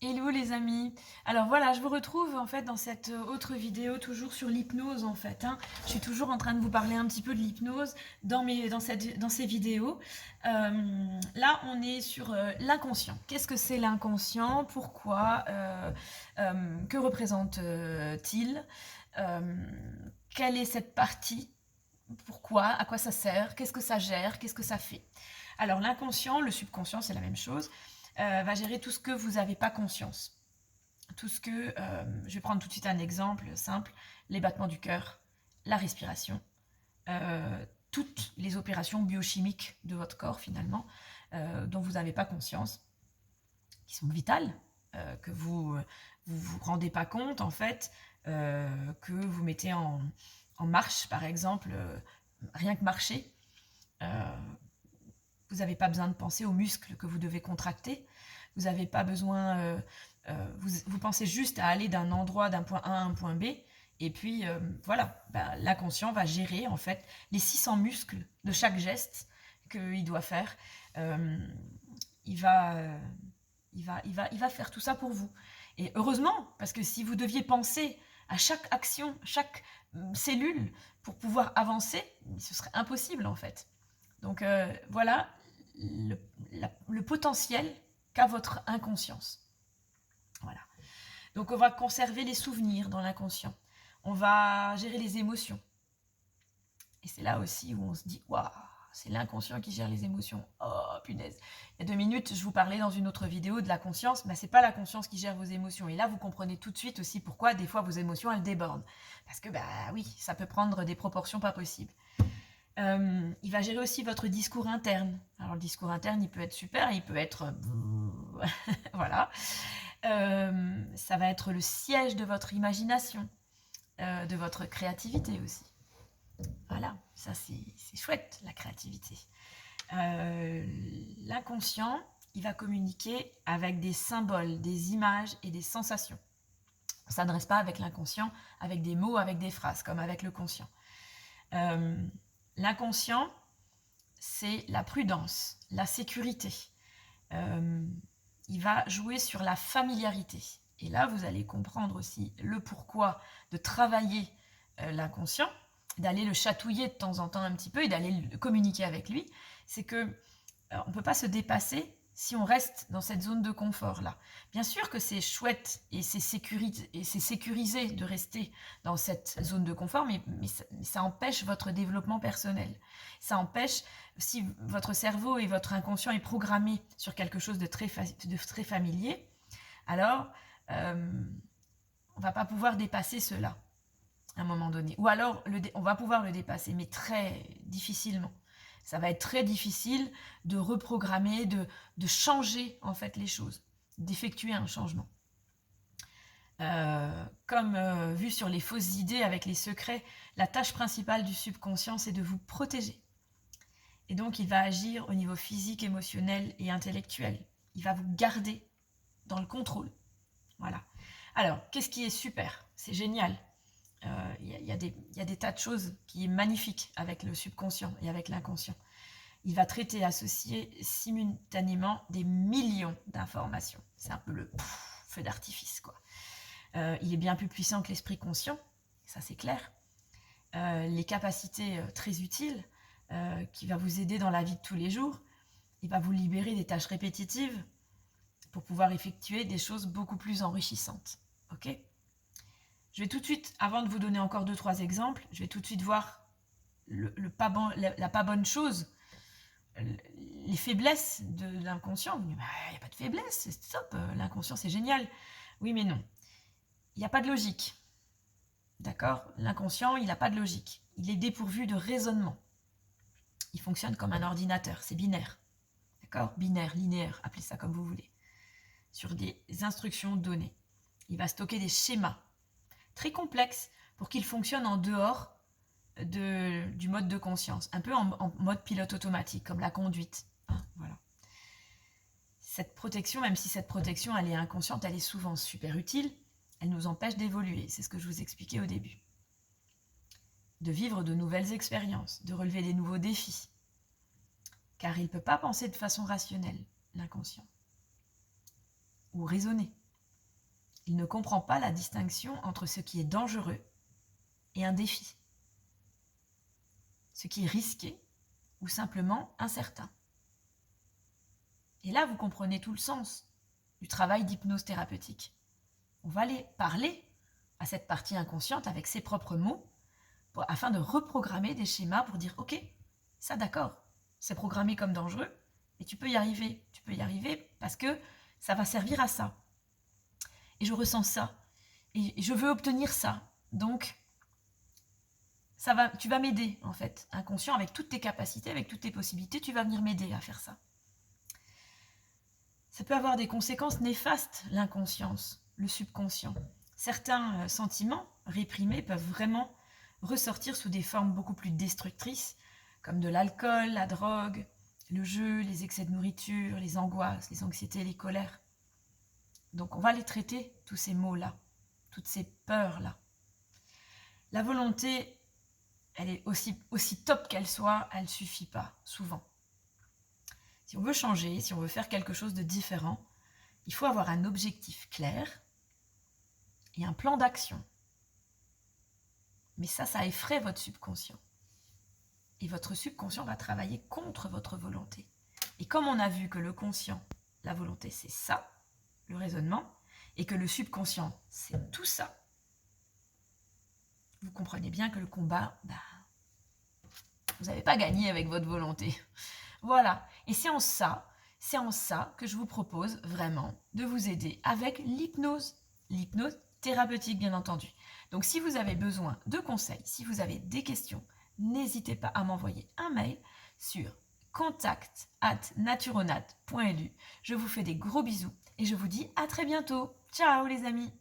Hello les amis. Alors voilà, je vous retrouve en fait dans cette autre vidéo toujours sur l'hypnose en fait, hein. Je suis toujours en train de vous parler un petit peu de l'hypnose dans ces vidéos. Là, on est sur l'inconscient. Qu'est-ce que c'est l'inconscient? Pourquoi? Que représente-t-il? Quelle est cette partie? Pourquoi? À quoi ça sert? Qu'est-ce que ça gère? Qu'est-ce que ça fait? Alors l'inconscient, le subconscient, c'est la même chose, va gérer tout ce que vous n'avez pas conscience. Tout ce que, je vais prendre tout de suite un exemple simple, les battements du cœur, la respiration, toutes les opérations biochimiques de votre corps finalement, dont vous n'avez pas conscience, qui sont vitales, que vous rendez pas compte en fait, que vous mettez en marche par exemple, rien que marcher. Euh, Vous n'avez pas besoin de penser aux muscles que vous devez contracter. Vous n'avez pas besoin. Vous pensez juste à aller d'un endroit, d'un point A à un point B. Et puis, voilà, ben, l'inconscient va gérer en fait les 600 muscles de chaque geste qu'il doit faire. Euh, il, va, il va faire tout ça pour vous. Et heureusement, parce que si vous deviez penser à chaque action, chaque cellule pour pouvoir avancer, ce serait impossible en fait. Donc voilà le, le potentiel qu'a votre inconscience. Voilà. Donc on va conserver les souvenirs dans l'inconscient. On va gérer les émotions. Et c'est là aussi où on se dit, waouh, c'est l'inconscient qui gère les émotions. Oh punaise. Il y a 2 minutes, je vous parlais dans une autre vidéo de la conscience, mais c'est pas la conscience qui gère vos émotions. Et là, vous comprenez tout de suite aussi pourquoi des fois vos émotions, elles débordent. Parce que, bah oui, ça peut prendre des proportions pas possibles. Il va gérer aussi votre discours interne. Alors le discours interne, il peut être super, il peut être... voilà. Ça va être le siège de votre imagination, de votre créativité aussi. Voilà, ça c'est chouette, la créativité. L'inconscient, il va communiquer avec des symboles, des images et des sensations. On ne s'adresse pas avec l'inconscient, avec des mots, avec des phrases, comme avec le conscient. L'inconscient, c'est la prudence, la sécurité. Il va jouer sur la familiarité. Et là, vous allez comprendre aussi le pourquoi de travailler l'inconscient, d'aller le chatouiller de temps en temps un petit peu et d'aller communiquer avec lui. C'est que on ne peut pas se dépasser si on reste dans cette zone de confort-là. Bien sûr que c'est chouette et c'est sécurisé de rester dans cette zone de confort, mais ça empêche votre développement personnel. Ça empêche, si votre cerveau et votre inconscient est programmé sur quelque chose de très familier, alors on ne va pas pouvoir dépasser cela à un moment donné. Ou alors on va pouvoir le dépasser, mais très difficilement. Ça va être très difficile de reprogrammer, de changer en fait les choses, d'effectuer un changement. Comme vu sur les fausses idées avec les secrets, la tâche principale du subconscient, c'est de vous protéger. Et donc, il va agir au niveau physique, émotionnel et intellectuel. Il va vous garder dans le contrôle. Voilà. Alors, qu'est-ce qui est super? C'est génial. Il y a des tas de choses qui est magnifique avec le subconscient et avec l'inconscient. Il va traiter et associer simultanément des millions d'informations. C'est un peu le feu d'artifice, quoi. Il est bien plus puissant que l'esprit conscient, ça c'est clair. Les capacités très utiles qui va vous aider dans la vie de tous les jours. Il va vous libérer des tâches répétitives pour pouvoir effectuer des choses beaucoup plus enrichissantes. Ok ? Je vais tout de suite, avant de vous donner encore 2-3 exemples, je vais tout de suite voir la pas bonne chose, les faiblesses de l'inconscient. Vous me dites, il n'y a pas de faiblesse, c'est top, l'inconscient c'est génial. Oui, mais non. Il n'y a pas de logique. D'accord ? L'inconscient, il n'a pas de logique. Il est dépourvu de raisonnement. Il fonctionne comme un ordinateur, c'est binaire. D'accord ? Binaire, linéaire, appelez ça comme vous voulez. Sur des instructions données. Il va stocker des schémas très complexes pour qu'ils fonctionnent en dehors du mode de conscience, un peu en mode pilote automatique, comme la conduite. Voilà. Cette protection, même si cette protection elle est inconsciente, elle est souvent super utile, elle nous empêche d'évoluer, c'est ce que je vous expliquais au début. De vivre de nouvelles expériences, de relever des nouveaux défis. Car il ne peut pas penser de façon rationnelle, l'inconscient. Ou raisonner. Il ne comprend pas la distinction entre ce qui est dangereux et un défi, ce qui est risqué ou simplement incertain. Et là, vous comprenez tout le sens du travail d'hypnose thérapeutique. On va aller parler à cette partie inconsciente avec ses propres mots afin de reprogrammer des schémas pour dire « Ok, ça d'accord, c'est programmé comme dangereux, mais tu peux y arriver. Tu peux y arriver parce que ça va servir à ça. Et je ressens ça. Et je veux obtenir ça. Donc, tu vas m'aider, en fait. Inconscient, avec toutes tes capacités, avec toutes tes possibilités, tu vas venir m'aider à faire ça. » Ça peut avoir des conséquences néfastes, l'inconscience, le subconscient. Certains sentiments réprimés peuvent vraiment ressortir sous des formes beaucoup plus destructrices, comme de l'alcool, la drogue, le jeu, les excès de nourriture, les angoisses, les anxiétés, les colères. Donc on va les traiter, tous ces maux-là, toutes ces peurs-là. La volonté, elle est aussi top qu'elle soit, elle ne suffit pas, souvent. Si on veut changer, si on veut faire quelque chose de différent, il faut avoir un objectif clair et un plan d'action. Mais ça effraie votre subconscient. Et votre subconscient va travailler contre votre volonté. Et comme on a vu que le conscient, la volonté, c'est ça, le raisonnement, et que le subconscient, c'est tout ça, vous comprenez bien que le combat, vous n'avez pas gagné avec votre volonté. Voilà. Et c'est en ça que je vous propose vraiment de vous aider avec l'hypnose thérapeutique, bien entendu. Donc, si vous avez besoin de conseils, si vous avez des questions, n'hésitez pas à m'envoyer un mail sur contact@naturonat.lu. Je vous fais des gros bisous et je vous dis à très bientôt. Ciao les amis!